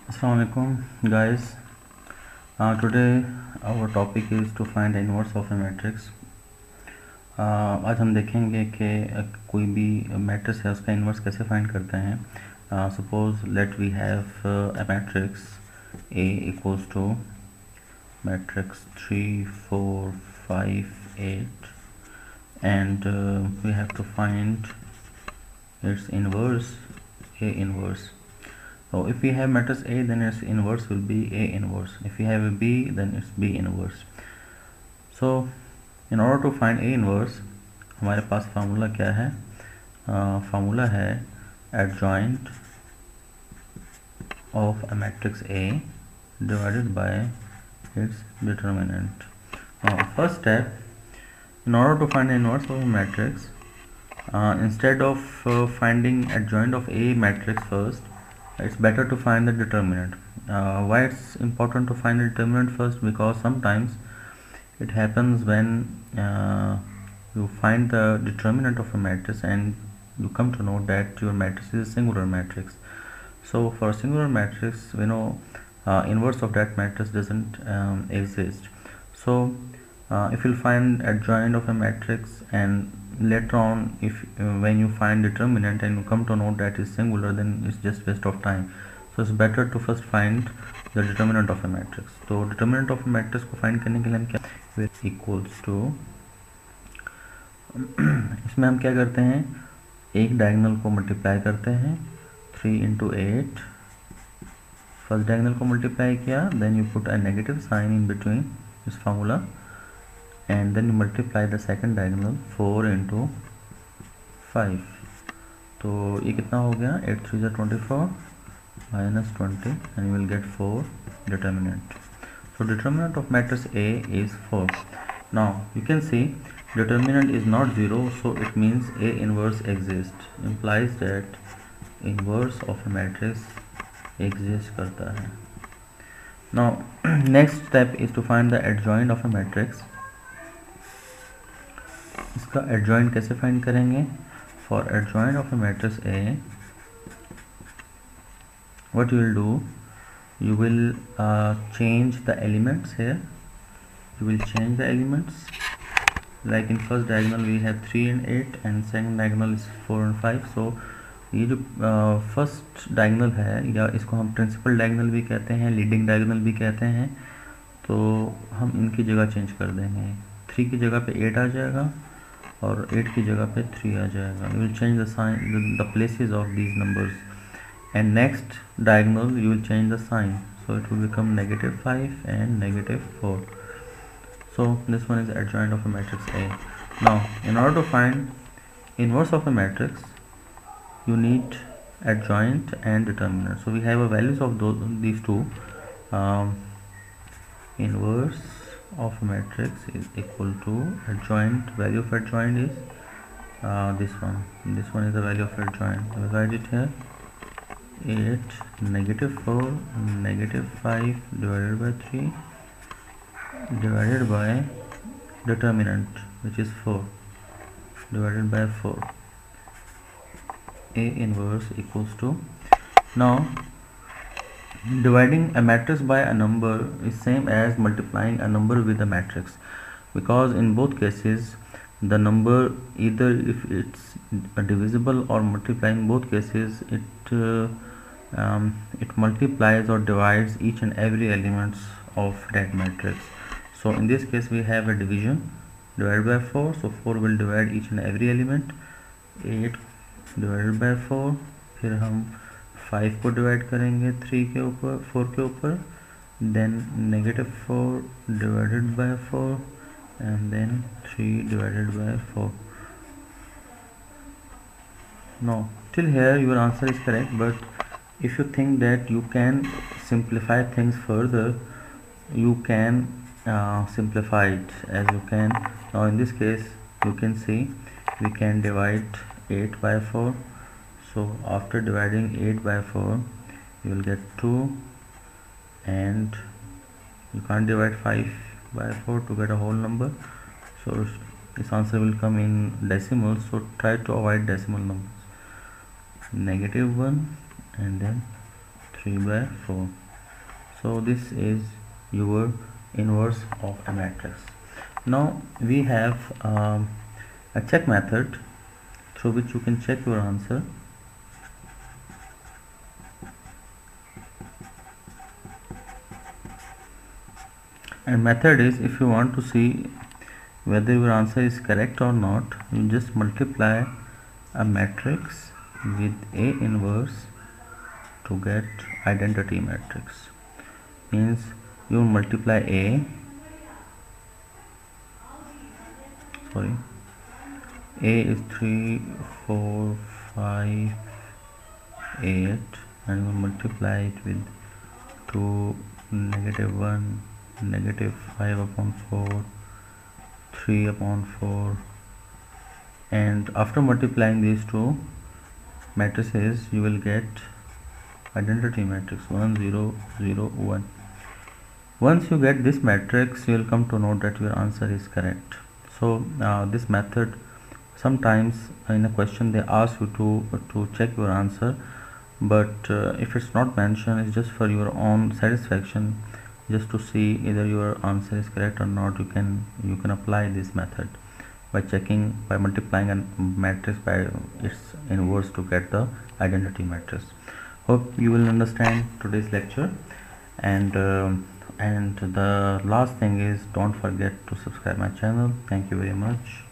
Assalamualaikum guys. Today our topic is to find the inverse of a matrix. आज हम देखेंगे कि कोई भी मैट्रिक्स है उसका इन्वर्स कैसे फाइंड करते हैं. Suppose let we have a matrix A equals to matrix 3 4 5 8 and we have to find its inverse, A inverse. So if we have matrix A, then its inverse will be A inverse. If we have a B, then it's B inverse. So in order to find A inverse, हमारे पास formula क्या है? Formula है adjoint of a matrix A divided by its determinant. Now first step, in order to find the inverse of a matrix, instead of finding adjoint of A matrix first, it's better to find the determinant. Why it's important to find the determinant first? Because sometimes it happens when you find the determinant of a matrix and you come to know that your matrix is a singular matrix. So for a singular matrix, we know inverse of that matrix doesn't exist. So if you'll find adjoint of a matrix and later on if when you find determinant and you come to know that is singular, then it's just waste of time. So it's better to first find the determinant of a matrix. तो determinant of a matrix को find करने के लिए हम क्या equals to इसमें हम क्या करते हैं, एक डायगोनल को मल्टीप्लाई करते हैं 3 into 8. फर्स्ट डायगोनल को मल्टीप्लाई किया, then you put a negative sign in between this formula and then you multiply the second diagonal 4 into 5. तो ये कितना हो गया, 8 3 is 24 minus 20 and you will get 4 determinant. So determinant of matrix A is 4. Now you can see determinant is not 0, so it means A inverse exists, implies that inverse of a matrix exists करता है. Now next step is to find the adjoint of a matrix. इसका adjoint कैसे find करेंगे? For adjoint of a matrix A, what you will do, you will change the elements here. You will change the elements. Like in first diagonal we have 3 and 8 and second diagonal is 4 and 5. So ये जो first diagonal है, या इसको हम principal diagonal भी कहते हैं, leading diagonal भी कहते हैं, तो हम इनकी जगह चेंज कर देंगे. 3 की जगह पे 8 आ जाएगा और 8 की जगह पे 3 आ जाएगा. You will change the sign, the places of these numbers, and next diagonal you will change the sign, so it will become -5 and -4. So this one is adjoint of a matrix A. Now in order to find inverse of a matrix, you need adjoint and determinant. So we have a values of these two. Inverse of a matrix is equal to adjoint. Value of adjoint is this one. This one is the value of adjoint. We write it here. 8 -4 -5 divided by 3 divided by determinant, which is 4, divided by 4. A inverse equals to, now dividing a matrix by a number is same as multiplying a number with a matrix, because in both cases the number, either if it's divisible or multiplying, both cases it multiplies or divides each and every elements of that matrix. So in this case we have a division, divided by 4, so 4 will divide each and every element. 8 divided by 4, फिर हम 5 को divide करेंगे 3 के ऊपर, 4 के ऊपर, then -4 divided by 4 and then 3 divided by 4. Now till here your answer is correct, but if you think that you can simplify things further, you can simplify it as you can. Now in this case you can see we can divide 8 by 4. So after dividing 8 by 4 you will get 2, and you can't divide 5 by 4 to get a whole number, so this answer will come in decimals. So try to avoid decimal numbers. -1 and then 3 by 4. So this is your inverse of a matrix. Now we have a check method through which you can check your answer. And method is, if you want to see whether your answer is correct or not, you just multiply a matrix with A inverse to get identity matrix. Means you multiply A is 3, 4, 5, 8, and you multiply it with 2, -1, -5 upon 4, 3 upon 4, and after multiplying these two matrices you will get identity matrix 1, 0, 0, 1. Once you get this matrix, you will come to know that your answer is correct. So this method, sometimes in a question they ask you to check your answer, but if it's not mentioned, it's just for your own satisfaction, just to see either your answer is correct or not. You can apply this method by multiplying a matrix by its inverse to get the identity matrix. Hope you will understand today's lecture, and the last thing is, don't forget to subscribe my channel. Thank you very much.